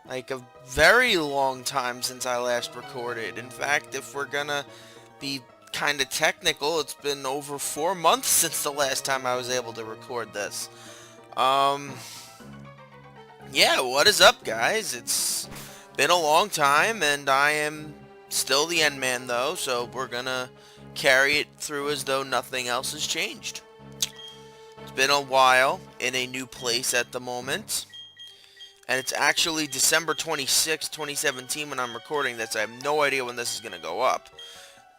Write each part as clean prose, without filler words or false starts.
Like a very long time since I last recorded. In fact, if we're gonna be kind of technical, it's been over 4 months since the last time I was able to record this. Um, yeah, what is up, guys? It's been a long time, and I am still the End Man, though, so we're gonna carry it through as though nothing else has changed. It's been a while in a new place at the moment. And it's actually December 26th, 2017 when I'm recording this. I have no idea when this is going to go up.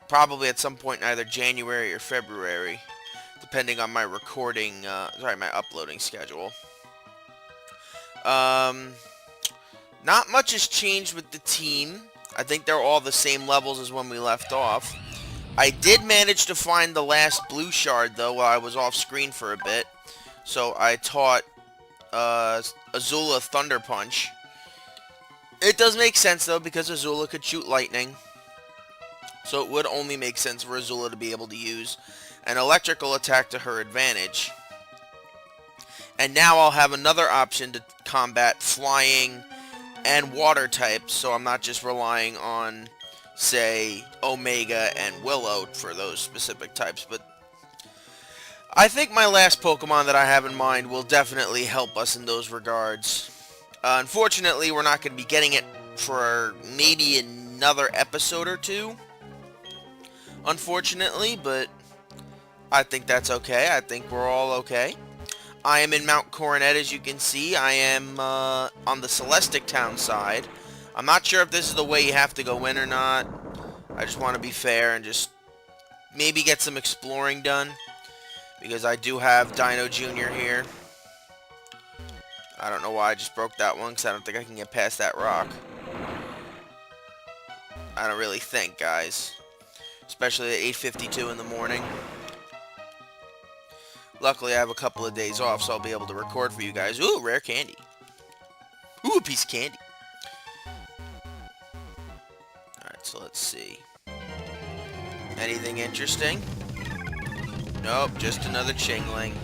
Probably at some point in either January or February, depending on my my uploading schedule. Um, Not much has changed with the team. I think they're all the same levels as when we left off. I did manage to find the last blue shard, though, while I was off screen for a bit. So I taught Azula Thunder Punch. It does make sense, though, because Azula could shoot lightning. So it would only make sense for Azula to be able to use an electrical attack to her advantage. And now I'll have another option to combat flying and water types, so I'm not just relying on, say, Omega and Willow for those specific types. But I think my last Pokemon that I have in mind will definitely help us in those regards. Unfortunately, we're not going to be getting it for maybe another episode or two. Unfortunately, but I think that's okay. I think we're all okay. I am in Mount Coronet, as you can see. I am on the Celestic Town side. I'm not sure if this is the way you have to go in or not. I just want to be fair and just maybe get some exploring done, because I do have Dino Jr. here. I don't know why I just broke that one, because I don't think I can get past that rock. I don't really think, guys. Especially at 8:52 in the morning. Luckily, I have a couple of days off, so I'll be able to record for you guys. Ooh, rare candy. Ooh, a piece of candy. Alright, so let's see. Anything interesting? Nope, just another Chingling.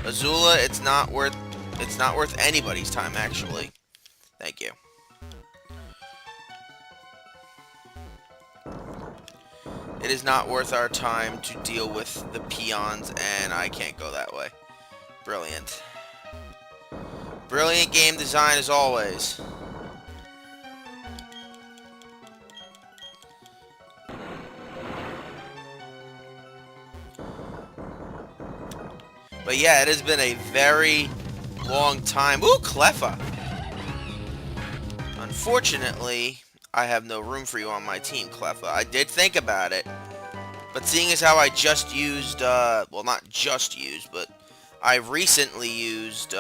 Azula, it's not worth anybody's time, actually. Thank you. It is not worth our time to deal with the peons, and I can't go that way. Brilliant. Brilliant game design as always. But yeah, it has been a very long time. Ooh, Cleffa! Unfortunately, I have no room for you on my team, Cleffa. I did think about it, but seeing as how I just used, well, not just used, but I recently used,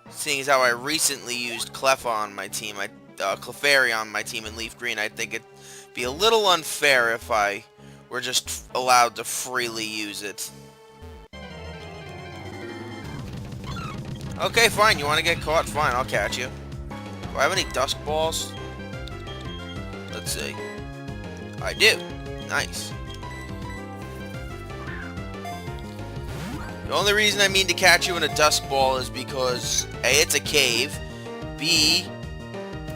seeing as how I recently used Cleffa on my team, Clefairy on my team in Leaf Green, I think it'd be a little unfair if I were just allowed to freely use it. Okay, fine, you want to get caught? Fine, I'll catch you. Do I have any Dusk Balls? Let's see. I do. Nice. The only reason I mean to catch you in a Dusk Ball is because A, it's a cave, B,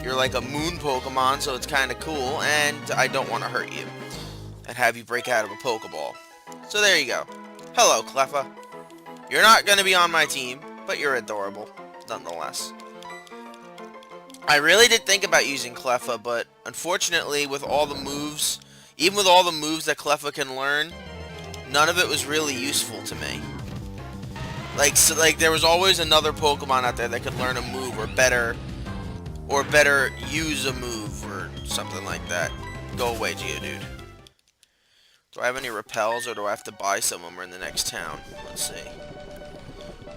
you're like a moon Pokemon, so it's kind of cool, and I don't want to hurt you and have you break out of a Pokeball. So there you go. Hello, Cleffa. You're not going to be on my team, but you're adorable, nonetheless. I really did think about using Cleffa, but unfortunately, with all the moves, even with all the moves that Cleffa can learn, none of it was really useful to me. Like there was always another Pokemon out there that could learn a move or better use a move or something like that. Go away, Geodude. Do I have any repels, or do I have to buy some when we're in the next town? Let's see.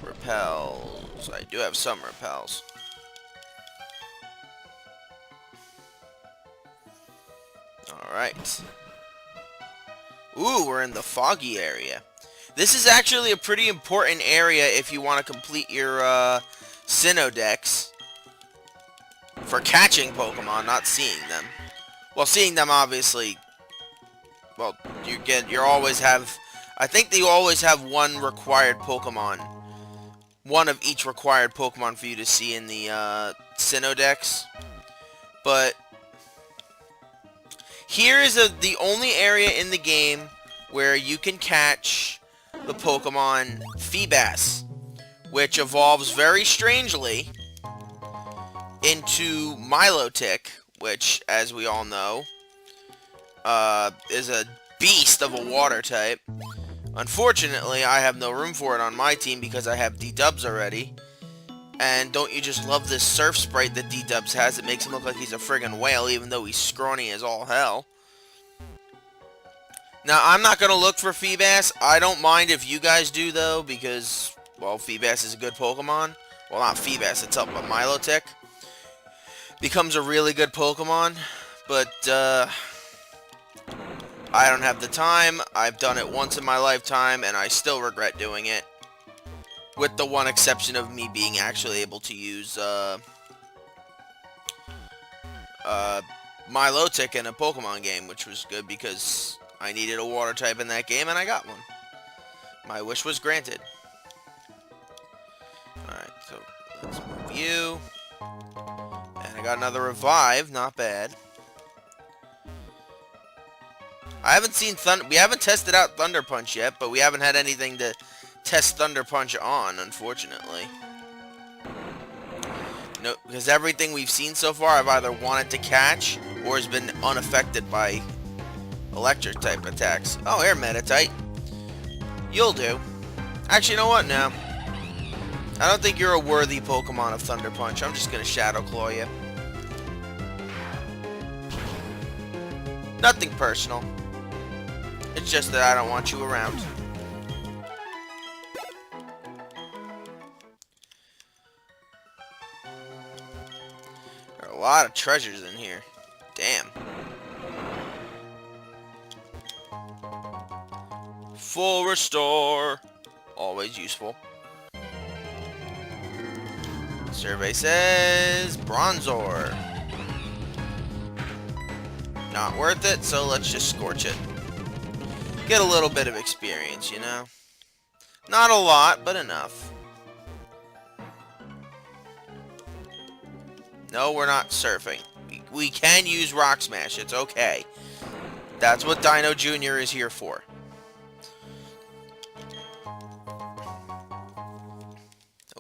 Repels. I do have some repels. Alright. Ooh, we're in the foggy area. This is actually a pretty important area if you want to complete your Sinnoh Dex. For catching Pokemon, not seeing them. Well, seeing them obviously, well, you always have, I think that you always have one required Pokemon one of each required Pokemon for you to see in the Sinnoh Dex. But here is the only area in the game where you can catch the Pokemon Feebas, which evolves very strangely into Milotic, which, as we all know, is a beast of a water type. Unfortunately, I have no room for it on my team because I have D-Dubs already. And don't you just love this surf sprite that D-Dubs has? It makes him look like he's a friggin' whale, even though he's scrawny as all hell. Now, I'm not going to look for Feebas. I don't mind if you guys do, though, because, well, Feebas is a good Pokemon. Well, not Feebas itself, but Milotic becomes a really good Pokemon. But, I don't have the time. I've done it once in my lifetime, and I still regret doing it. With the one exception of me being actually able to use Milotic in a Pokemon game, which was good because I needed a water type in that game, and I got one. My wish was granted. Alright, so let's move you. And I got another revive, not bad. I haven't seen we haven't tested out Thunder Punch yet, but we haven't had anything to test Thunder Punch on, unfortunately. No, because everything we've seen so far I've either wanted to catch or has been unaffected by electric type attacks. Oh, here, Meditite. You'll do. Actually, you know what? No. I don't think you're a worthy Pokemon of Thunder Punch. I'm just gonna Shadow Claw you. Nothing personal. It's just that I don't want you around. There are a lot of treasures in here. Damn. Full restore. Always useful. Survey says Bronzor. Not worth it, so let's just Scorch it. Get a little bit of experience, you know? Not a lot, but enough. No, we're not surfing. We can use Rock Smash. It's okay. That's what Dino Jr. is here for.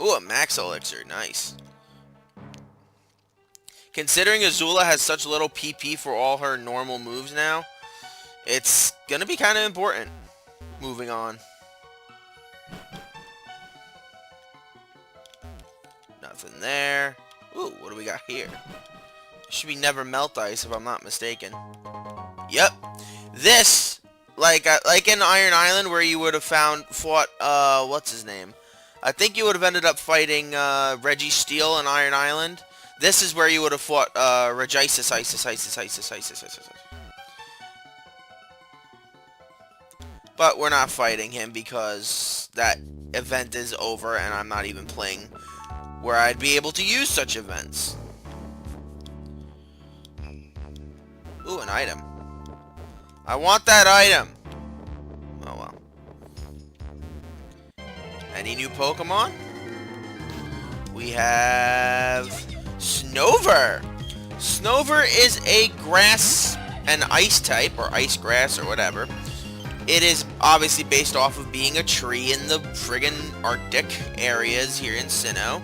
Ooh, a Max Elixir. Nice. Considering Azula has such little PP for all her normal moves now, it's gonna be kind of important. Moving on. Nothing there. Ooh, what do we got here? Should be Never Melt Ice if I'm not mistaken. Yep. This, like in Iron Island where you would have fought, what's his name? I think you would have ended up fighting Reggie Steel in Iron Island. This is where you would have fought Regicis Isis. But we're not fighting him because that event is over and I'm not even playing where I'd be able to use such events. Ooh, an item. I want that item. Oh well. Any new Pokemon? We have Snover. Snover is a grass and ice type, or ice grass, or whatever. It is obviously based off of being a tree in the friggin' Arctic areas here in Sinnoh.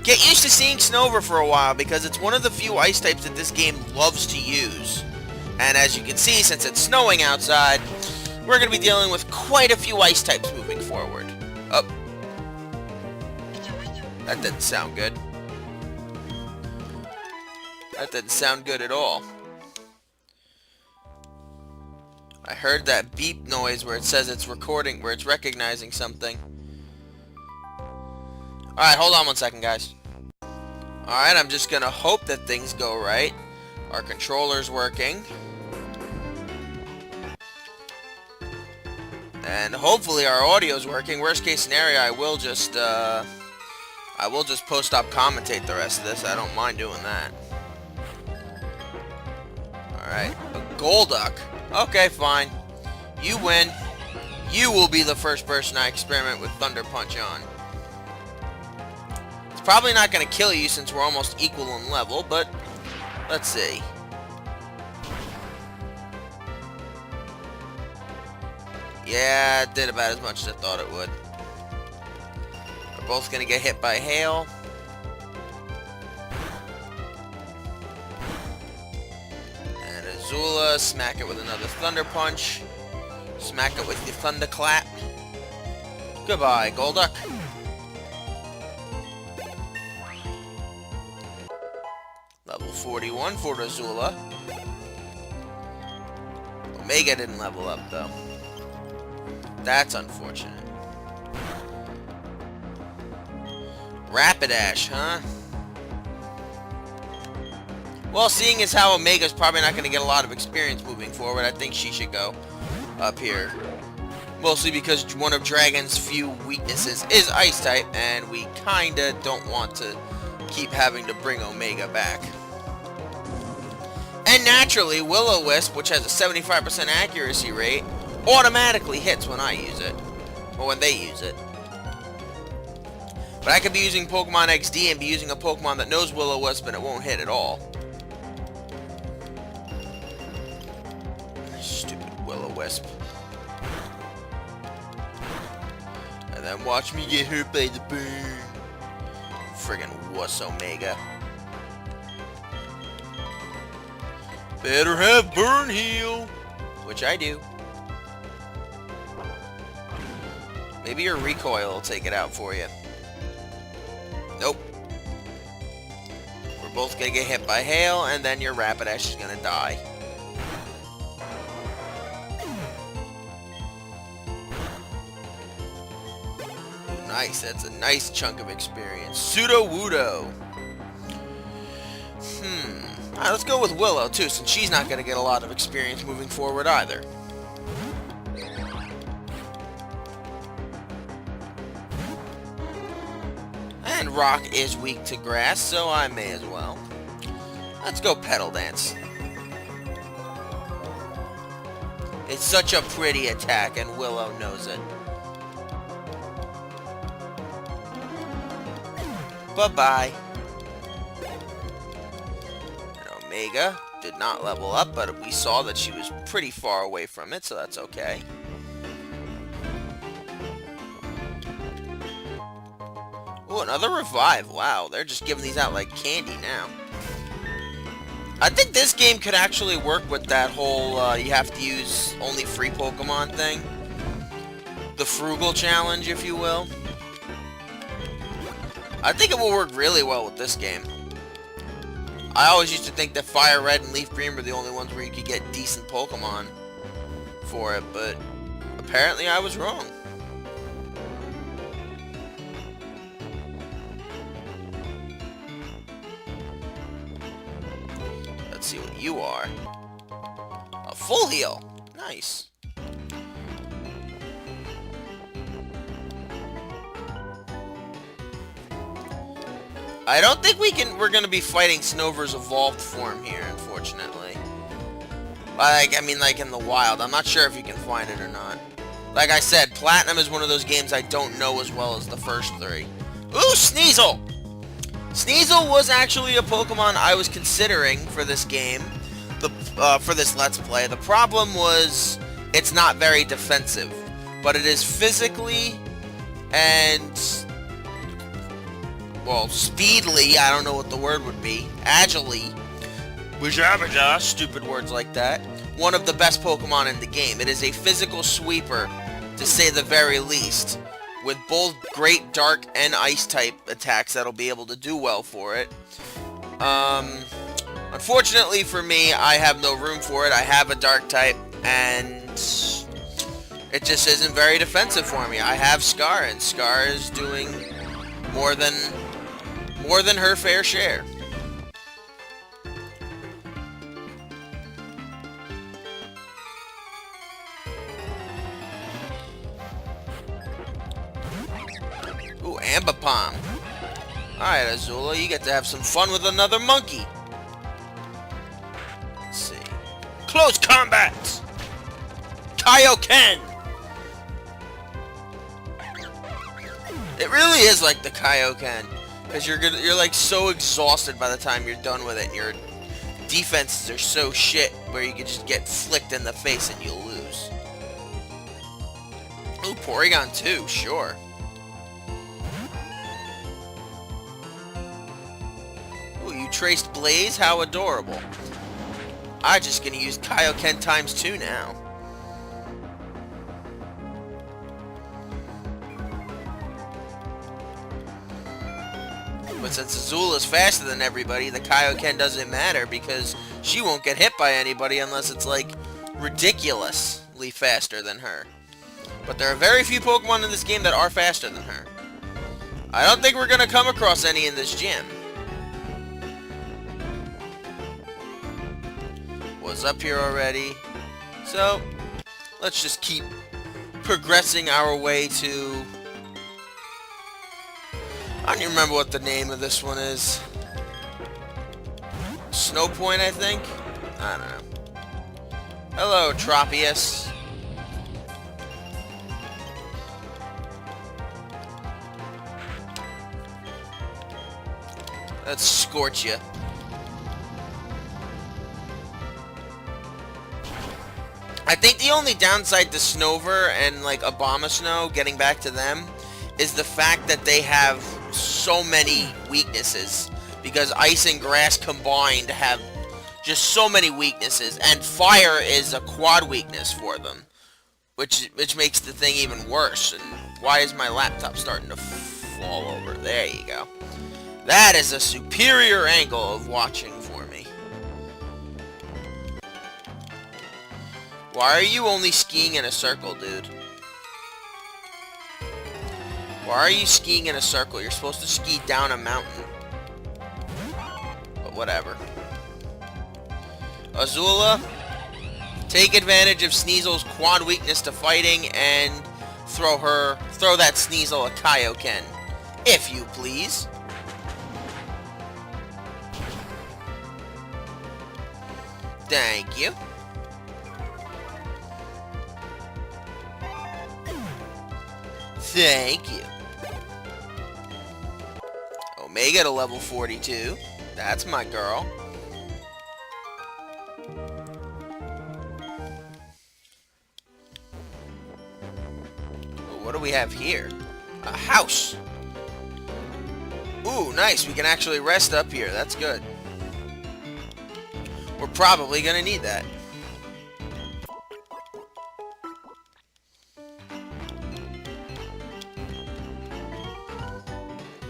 Get used to seeing Snover for a while because it's one of the few ice types that this game loves to use. And as you can see, since it's snowing outside, we're going to be dealing with quite a few ice types moving forward. Oh. That didn't sound good. That didn't sound good at all. I heard that beep noise where it says it's recording, where it's recognizing something. Alright, hold on one second, guys. Alright, I'm just gonna hope that things go right. Our controller's working. And hopefully our audio's working. Worst case scenario, I will just post-op commentate the rest of this. I don't mind doing that. Alright, a Golduck. Okay, fine. You win. You will be the first person I experiment with Thunder Punch on. It's probably not going to kill you since we're almost equal in level, but let's see. Yeah, it did about as much as I thought it would. We're both going to get hit by hail. And Azula, smack it with another Thunder Punch. Smack it with the Thunderclap. Goodbye, Golduck. Level 41 for Azula. Omega didn't level up, though. That's unfortunate. Rapidash, huh? Well, seeing as how Omega's probably not going to get a lot of experience moving forward, I think she should go up here. Mostly because one of Dragon's few weaknesses is Ice-type, and we kinda don't want to keep having to bring Omega back. And naturally, Will-O-Wisp, which has a 75% accuracy rate, automatically hits when I use it. Or when they use it. But I could be using Pokemon XD and be using a Pokemon that knows Will-O-Wisp and it won't hit at all. Stupid Will-O-Wisp. And then watch me get hurt by the burn. Friggin' wuss Omega. Better have burn heal. Which I do. Maybe your recoil will take it out for you. Nope. We're both gonna get hit by hail, and then your Rapidash is gonna die. Nice, that's a nice chunk of experience. Sudowoodo. Alright, let's go with Willow, too, since she's not gonna get a lot of experience moving forward either. And Rock is weak to grass, so I may as well. Let's go Petal Dance. It's such a pretty attack, and Willow knows it. Bye-bye. And Omega did not level up, but we saw that she was pretty far away from it, so that's okay. Oh, another revive. Wow, they're just giving these out like candy now. I think this game could actually work with that whole, you have to use only free Pokemon thing. The Frugal Challenge, if you will. I think it will work really well with this game. I always used to think that Fire Red and Leaf Green were the only ones where you could get decent Pokemon for it, but apparently I was wrong. Let's see what you are. A full heal. Nice. I don't think we're gonna be fighting Snover's evolved form here, unfortunately. Like, I mean, like in the wild. I'm not sure if you can find it or not. Like I said, Platinum is one of those games I don't know as well as the first three. Ooh, Sneasel! Sneasel was actually a Pokemon I was considering for this game, for this Let's Play. The problem was, it's not very defensive, but it is physically and, well, speedily, I don't know what the word would be, agilely, stupid words like that, one of the best Pokemon in the game. It is a physical sweeper, to say the very least, with both great Dark and Ice-type attacks that'll be able to do well for it. Unfortunately for me, I have no room for it. I have a Dark-type, and it just isn't very defensive for me. I have Scar, and Scar is doing more than her fair share. Ooh, Ambipom. Alright, Azula, you get to have some fun with another monkey. Let's see. Close combat! Kaioken! It really is like the Kaioken, because you're like so exhausted by the time you're done with it, and your defenses are so shit where you can just get flicked in the face and you'll lose. Ooh, Porygon 2, sure. Ooh, you traced Blaze? How adorable. I'm just gonna use Kaioken times 2 now. But since Azula's faster than everybody, the Kaioken doesn't matter because she won't get hit by anybody unless it's like ridiculously faster than her. But there are very few Pokemon in this game that are faster than her. I don't think we're gonna come across any in this gym. Was up here already. So, let's just keep progressing our way to... I don't even remember what the name of this one is. Snow Point, I think? I don't know. Hello, Tropius. Let's scorch you. I think the only downside to Snover and like Abomasnow, getting back to them, is the fact that they have so many weaknesses. Because Ice and Grass combined have just so many weaknesses, and Fire is a quad weakness for them, which makes the thing even worse. And why is my laptop starting to fall over? There you go. That is a superior angle of watching for me. Why are you only skiing in a circle, dude? Why are you skiing in a circle? You're supposed to ski down a mountain. But whatever. Azula, take advantage of Sneasel's quad weakness to fighting and throw that Sneasel a Kaioken. If you please. Thank you. Thank you. Omega to level 42. That's my girl. What do we have here? A house. Ooh, nice. We can actually rest up here. That's good. We're probably gonna need that.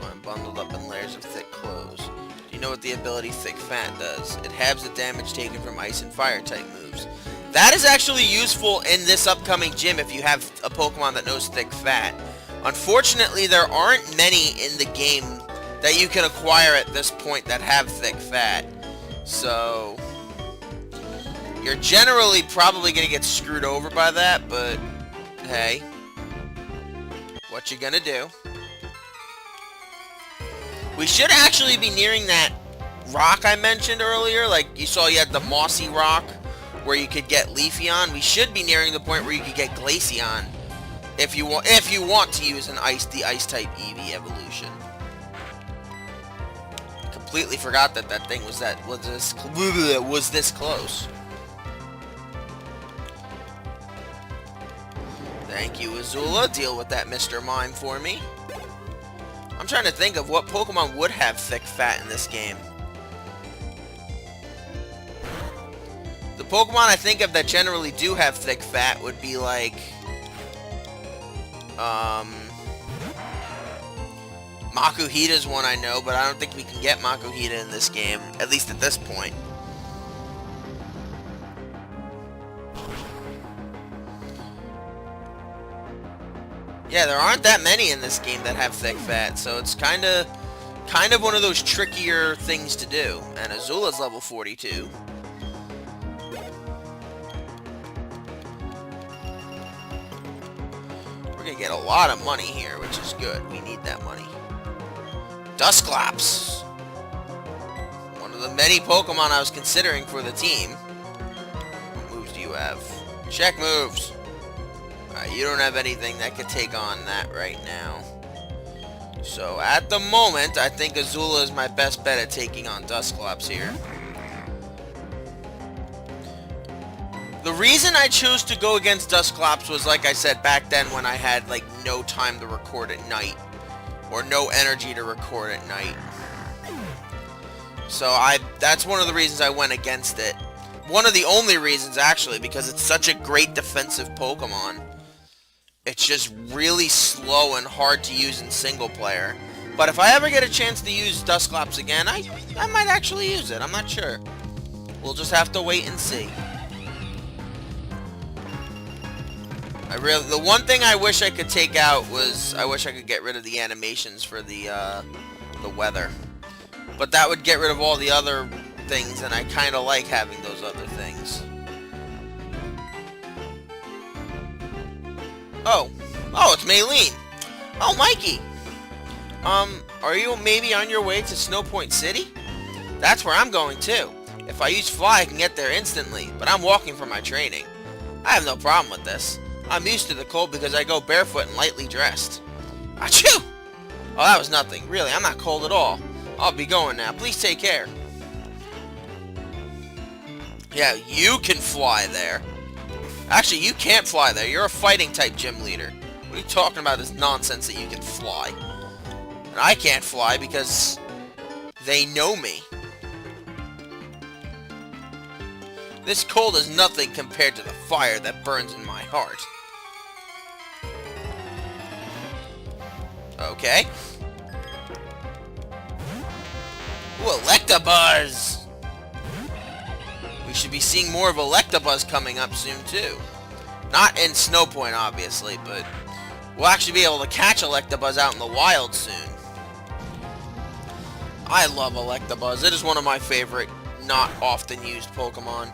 I'm bundled up in layers of thick clothes. Do you know what the ability Thick Fat does? It halves the damage taken from Ice and Fire type moves. That is actually useful in this upcoming gym if you have a Pokemon that knows Thick Fat. Unfortunately, there aren't many in the game that you can acquire at this point that have Thick Fat. So you're generally probably going to get screwed over by that, but hey, what you gonna do? We should actually be nearing that rock I mentioned earlier. Like, you saw you had the mossy rock where you could get Leafeon. We should be nearing the point where you could get Glaceon if you want to use the ice type Eevee evolution. Completely forgot that that thing was this close. Thank you, Azula. Deal with that Mr. Mime for me. I'm trying to think of what Pokemon would have Thick Fat in this game. The Pokemon I think of that generally do have Thick Fat would be like... Makuhita's one I know, but I don't think we can get Makuhita in this game, at least at this point. Yeah, there aren't that many in this game that have Thick Fat, so it's kind of one of those trickier things to do. And Azula's level 42. We're gonna get a lot of money here, which is good. We need that money. Dusclops! One of the many Pokemon I was considering for the team. What moves do you have? Check moves! Alright, you don't have anything that could take on that right now. So at the moment, I think Azula is my best bet at taking on Dusclops here. The reason I chose to go against Dusclops was, like I said, back then when I had, like, no time to record at night. Or no energy to record at night. So that's one of the reasons I went against it. One of the only reasons, actually, because it's such a great defensive Pokemon. It's just really slow and hard to use in single player. But if I ever get a chance to use Dusclops again, I might actually use it. I'm not sure. We'll just have to wait and see. The one thing I wish I could take out was, I wish I could get rid of the animations for the weather. But that would get rid of all the other things, and I kind of like having those other things. Oh, it's Maylene. Oh, Mikey. Are you maybe on your way to Snowpoint City? That's where I'm going too. If I use Fly, I can get there instantly, but I'm walking for my training. I have no problem with this. I'm used to the cold because I go barefoot and lightly dressed. Achoo! Oh, that was nothing. Really, I'm not cold at all. I'll be going now. Please take care. Yeah, you can fly there. Actually, you can't fly there. You're a fighting type gym leader. What are you talking about, this nonsense that you can fly? And I can't fly because they know me. This cold is nothing compared to the fire that burns in my heart. Okay. Ooh, Electabuzz! We should be seeing more of Electabuzz coming up soon, too. Not in Snowpoint, obviously, but we'll actually be able to catch Electabuzz out in the wild soon. I love Electabuzz. It is one of my favorite, not often used Pokemon.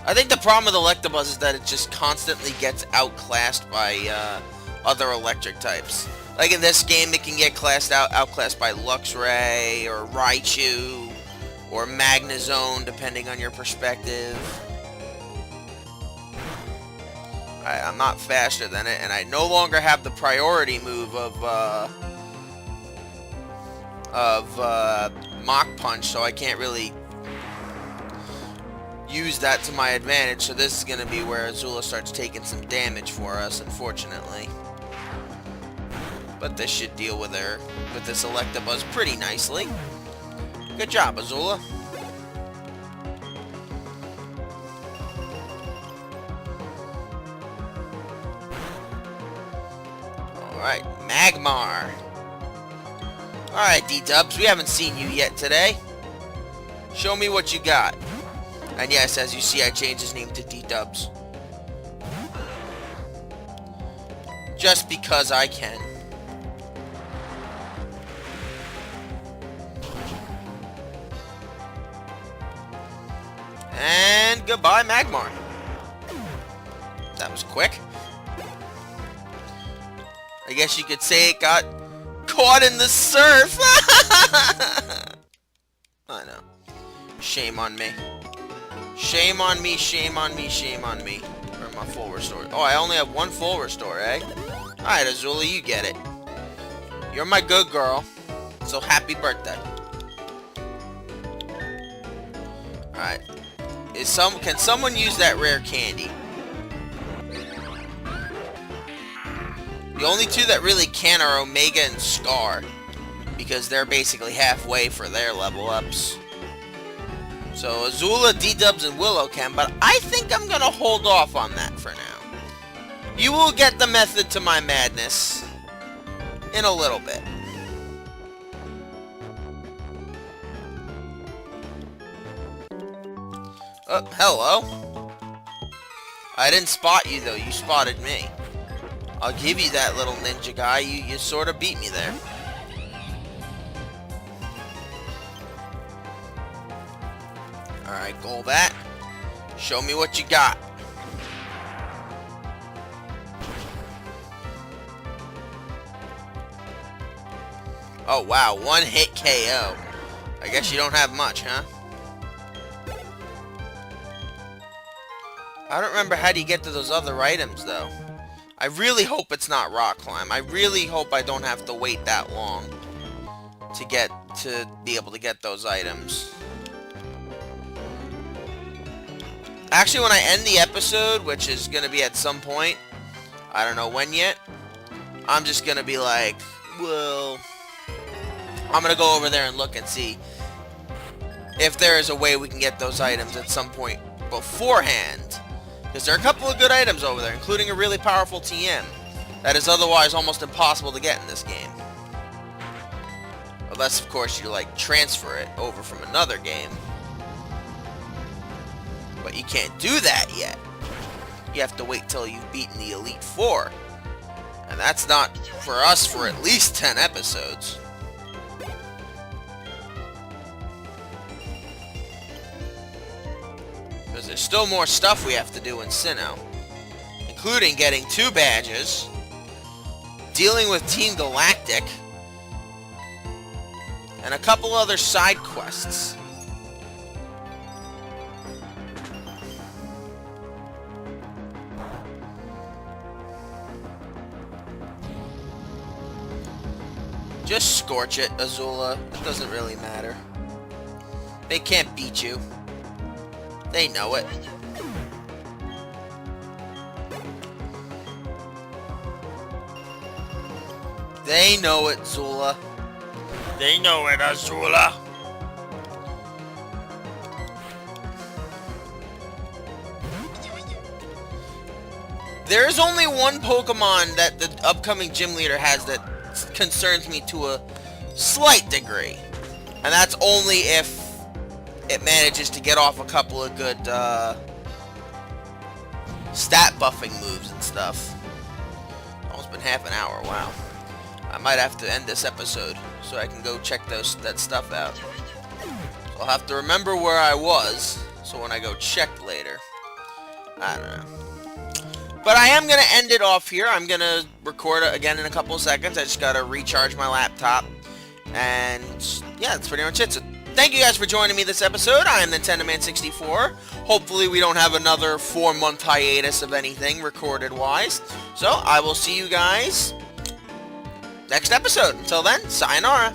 I think the problem with Electabuzz is that it just constantly gets outclassed by other electric types. Like in this game, it can get outclassed by Luxray, or Raichu, or Magnezone, depending on your perspective. I'm not faster than it, and I no longer have the priority move of Mach Punch, so I can't really use that to my advantage. So this is going to be where Azula starts taking some damage for us, unfortunately. But this should deal with this Electabuzz pretty nicely. Good job, Azula. Alright, Magmar. Alright, D-Dubs, we haven't seen you yet today. Show me what you got. And yes, as you see, I changed his name to D-Dubs. Just because I can. And goodbye, Magmar. That was quick. I guess you could say it got caught in the surf. I know. Shame on me. Shame on me, shame on me, shame on me. For my full restore. Oh, I only have one full restore, eh? Alright, Azula, you get it. You're my good girl. So happy birthday. Alright. Can someone use that rare candy? The only two that really can are Omega and Scar, because they're basically halfway for their level ups. So Azula, D-Dubs, and Willow can, but I think I'm gonna hold off on that for now. You will get the method to my madness in a little bit. Oh, hello. I didn't spot you, though. You spotted me. I'll give you that, little ninja guy. You sort of beat me there. Alright, Golbat. Show me what you got. Oh, wow. One hit KO. I guess you don't have much, huh? I don't remember how do you get to those other items, though. I really hope it's not rock climb. I really hope I don't have to wait that long to be able to get those items. Actually, when I end the episode, which is going to be at some point, I don't know when yet, I'm just going to be like, well, I'm going to go over there and look and see if there is a way we can get those items at some point beforehand. Because there are a couple of good items over there, including a really powerful TM that is otherwise almost impossible to get in this game. Unless, of course, you, like, transfer it over from another game. But you can't do that yet. You have to wait till you've beaten the Elite Four. And that's not for us for at least 10 episodes. Because there's still more stuff we have to do in Sinnoh. Including getting 2 badges, dealing with Team Galactic, and a couple other side quests. Just scorch it, Azula. It doesn't really matter. They can't beat you. They know it. They know it, Zula. They know it, Azula. There's only one Pokemon that the upcoming gym leader has that concerns me to a slight degree. And that's only if it manages to get off a couple of good stat buffing moves and stuff. Almost been half an hour, wow. I might have to end this episode so I can go check that stuff out. So I'll have to remember where I was, so when I go check later. I don't know. But I am going to end it off here. I'm going to record it again in a couple of seconds. I just got to recharge my laptop. And yeah, that's pretty much it. So thank you guys for joining me this episode. I am NintendoMan64. Hopefully we don't have another 4-month hiatus of anything recorded-wise. So I will see you guys next episode. Until then, sayonara.